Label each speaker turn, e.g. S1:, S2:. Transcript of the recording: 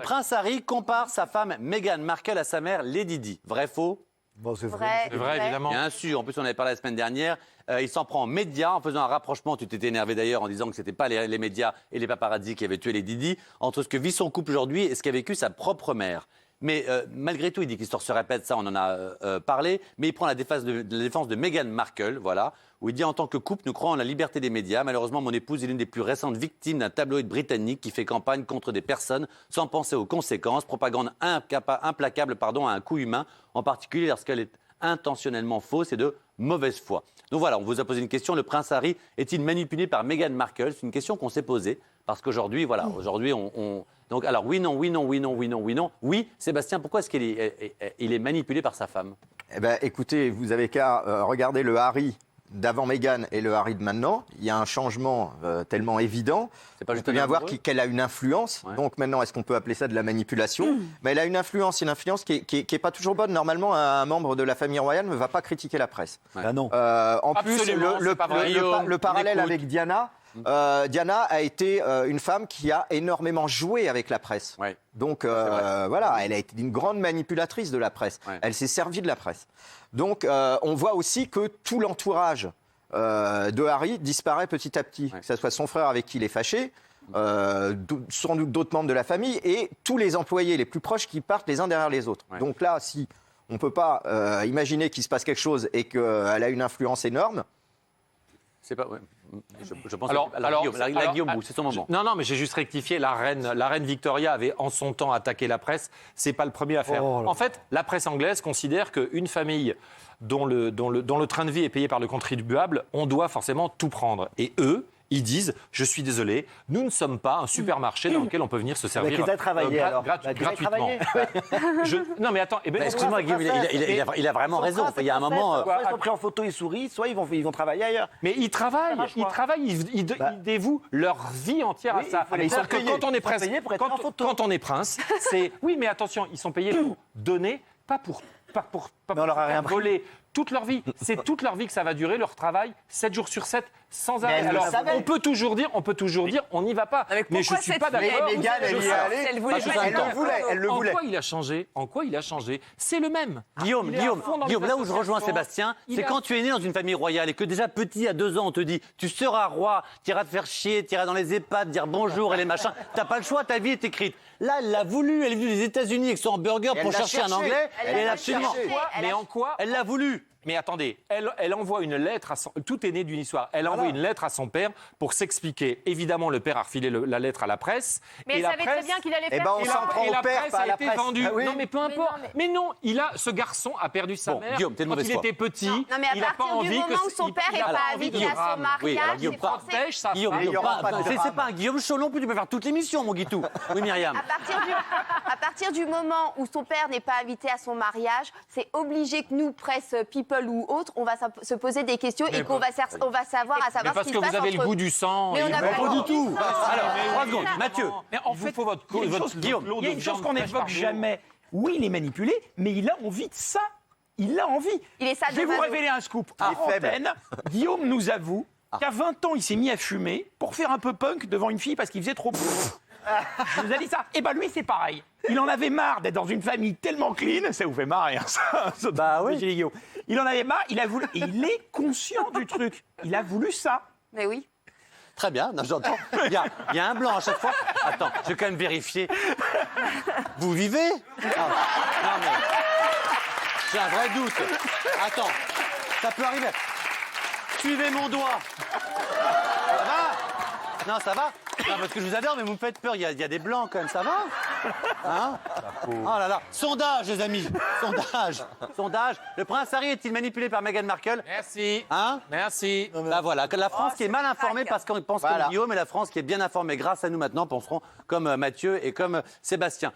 S1: prince Harry compare sa femme Meghan Markle à sa mère Lady Di. Vrai, faux?
S2: Bon, c'est vrai.
S3: C'est vrai, évidemment.
S1: Bien sûr, en plus on avait parlé la semaine dernière, il s'en prend aux médias en faisant un rapprochement, tu t'étais énervé d'ailleurs en disant que ce n'était pas les médias et les paparazzis qui avaient tué les Didi, entre ce que vit son couple aujourd'hui et ce qu'a vécu sa propre mère. Mais malgré tout, il dit que l'histoire se répète, ça on en a parlé, mais il prend la défense de Meghan Markle, voilà, où il dit en tant que couple, nous croyons en la liberté des médias. Malheureusement, mon épouse est l'une des plus récentes victimes d'un tabloïd britannique qui fait campagne contre des personnes sans penser aux conséquences, propagande implacable à un coût humain, en particulier lorsqu'elle est intentionnellement fausse et de mauvaise foi. Donc voilà, on vous a posé une question, le prince Harry est-il manipulé par Meghan Markle? C'est une question qu'on s'est posée, parce qu'aujourd'hui, voilà, aujourd'hui Donc alors oui, non, oui, non, oui, non, oui, non, oui, non. Oui, Sébastien, pourquoi est-ce qu'il est manipulé par sa femme?
S4: Eh ben, écoutez, vous avez qu'à regarder le Harry d'avant Meghan et le Harry de maintenant. Il y a un changement tellement évident.
S1: C'est pas
S4: On
S1: juste
S4: peut bien voir
S1: amoureux.
S4: qu'elle a une influence.
S1: Ouais.
S4: Donc maintenant, est-ce qu'on peut appeler ça de la manipulation? Mais elle a une influence qui est pas toujours bonne. Normalement, un membre de la famille royale ne va pas critiquer la presse.
S1: Ouais.
S2: Ah non.
S4: En plus,
S3: Absolument, c'est pas vrai.
S4: le parallèle
S1: Écoute.
S4: avec Diana. Diana a été une femme qui a énormément joué avec la presse.
S1: Ouais.
S4: Donc
S1: vrai.
S4: voilà, elle a été une grande manipulatrice de la presse.
S1: Ouais.
S4: Elle s'est servie de la presse. Donc on voit aussi que tout l'entourage de Harry disparaît petit à petit.
S1: Ouais.
S4: Que ce soit son frère avec qui il est fâché, sans doute d'autres membres de la famille et tous les employés les plus proches qui partent les uns derrière les autres.
S1: Ouais.
S4: Donc là, si on ne peut pas imaginer qu'il se passe quelque chose et qu'elle a une influence énorme,
S1: C'est pas. Ouais. Je pense.
S3: Alors,
S1: Guillaume, c'est son moment.
S3: Non, mais j'ai juste rectifié. La reine Victoria avait en son temps attaqué la presse. C'est pas le premier à faire.
S2: Oh là.
S3: En fait, la presse anglaise considère qu'une famille dont le train de vie est payé par le contribuable, on doit forcément tout prendre. Et eux, ils disent, je suis désolé, nous ne sommes pas un supermarché dans lequel on peut venir se servir
S2: Qui t'a travaillé alors
S3: gratuitement. Non, mais attends.
S1: Excuse-moi, Guillaume, il a vraiment raison. Il y a un moment.
S2: Soit ils sont pris en photo et sourient, soit ils vont travailler ailleurs.
S3: Mais ils travaillent, ils dévouent leur vie entière
S2: Oui,
S3: à ça.
S2: il faut les
S3: C'est-à-dire que
S2: payer.
S3: quand on est
S2: Ils sont
S3: prince,
S2: payés pour être en photo.
S3: quand on est prince, c'est oui, mais attention, ils sont payés pour donner, pas pour
S2: Mais on leur a rien pris.
S3: voler toute leur vie. C'est toute leur vie que ça va durer, leur travail, 7 jours sur 7, sans arrêt.
S2: elle le
S3: Alors,
S2: savait.
S3: on peut toujours dire, on n'y va pas.
S5: Avec
S3: Mais je
S5: pourquoi
S3: suis
S5: cette
S3: pas
S5: fille
S3: d'accord.
S5: est
S4: Meghan, elle y est allée.
S5: Elle voulait
S3: Ah,
S5: pas
S3: elle
S5: être
S3: le
S5: en
S4: voulait,
S5: photo.
S4: elle le voulait.
S3: En quoi il a changé? C'est le même.
S1: Guillaume,
S3: Il est à fond dans les
S1: là où je rejoins
S3: associations.
S1: Sébastien,
S3: Il
S1: c'est
S3: est à
S1: quand tu es né dans une famille royale et que déjà petit, à 2 ans, on te dit tu seras roi, tu iras te faire chier, tu iras dans les EHPAD, dire bonjour et les machins. T'as pas le choix, ta vie est écrite. Là, elle l'a voulu, elle est venue des États-Unis avec son hamburger
S4: Et
S1: pour
S4: elle l'a
S1: chercher un
S4: cherché.
S1: anglais.
S5: Elle
S1: Et elle
S5: l'a
S1: a absolument.
S5: cherché.
S3: Mais en quoi?
S1: Elle l'a voulu.
S3: Mais attendez, elle envoie une lettre à son... Tout est né d'une histoire. Elle envoie une lettre à son père pour s'expliquer. Évidemment, le père a refilé la lettre à la presse.
S5: Mais
S3: et
S5: elle
S3: la
S5: savait
S3: presse...
S5: très bien qu'il allait
S4: Eh
S5: faire
S4: ben, on
S5: ça.
S4: s'en prend
S3: Et
S4: au
S3: la
S4: père,
S3: presse
S4: pas à
S3: a
S4: la
S3: été
S4: presse.
S3: vendue.
S4: Ah oui.
S3: Non, mais peu importe. Mais non, ce garçon a perdu sa
S1: Bon,
S3: mère
S1: Guillaume, t'es de
S3: quand
S1: mauvaise
S3: il
S1: foi.
S3: était petit.
S5: Non, mais
S3: il
S5: à
S3: a pas
S5: partir du
S3: envie
S5: moment où son père n'est
S3: il a
S5: pas
S3: envie de
S5: invité à
S3: drame.
S5: son mariage,
S1: Oui, alors,
S5: c'est
S1: Guillaume,
S5: français.
S3: Protège sa
S1: Guillaume,
S3: femme.
S4: il y aura pas de
S1: c'est
S4: drame.
S1: pas un Guillaume Chaud non plus, tu peux faire toute l'émission, mon Guitou. Oui, Myriam.
S5: À partir du moment où son père n'est pas invité à son mariage, c'est obligé que nous, presse people ou autres, on va se poser des questions et qu'on va savoir
S3: Mais
S5: ce
S3: parce
S5: qui
S3: que
S5: se passe
S3: vous avez le
S5: entre
S3: goût du sang.
S5: Mais on
S3: et
S5: a
S3: vous-
S5: pas
S2: du tout.
S1: Alors, 3 secondes. Mathieu.
S6: Mais en
S3: Il vous
S6: fait,
S3: faut votre
S6: il y a une chose-
S1: Guillaume,
S3: lot
S6: il y a
S3: de
S6: une
S3: viande
S6: chose qu'on
S3: fraîche par
S6: n'évoque
S3: jour.
S6: jamais. Oui, il est manipulé, mais il a envie de ça. Il a envie.
S5: Il est
S6: Je vais vous
S5: sadomaso.
S6: révéler un scoop.
S4: Il est
S6: En
S4: faible.
S6: antenne, Guillaume nous avoue qu'à 20 ans, il s'est mis à fumer pour faire un peu punk devant une fille parce qu'il faisait trop peur. Je vous ai dit ça. Et ben lui, c'est pareil. Il en avait marre d'être dans une famille tellement clean. Ça vous fait marrer, hein, ça.
S1: Bah oui.
S6: Chez les Guillaume. Il en avait marre. Il a voulu. Et il est conscient du truc. Il a voulu ça.
S5: Mais oui.
S1: Très bien, non, j'entends. Il y a un blanc à chaque fois. Attends, je vais quand même vérifier. Vous vivez? Non, mais. J'ai un vrai doute. Attends, ça peut arriver. Suivez mon doigt. Ça va? Non, ça va? Non, parce que je vous adore, mais vous me faites peur. Il y a des blancs quand même, ça va? Hein? Oh là là. Sondage, les amis. Sondage. Le prince Harry est-il manipulé par Meghan Markle?
S3: Merci.
S1: Hein?
S3: Merci.
S1: Là voilà, que la France qui est mal informée parce qu'on pense
S4: Voilà.
S1: comme Guillaume et la France qui est bien informée grâce à nous maintenant penseront comme Mathieu et comme Sébastien.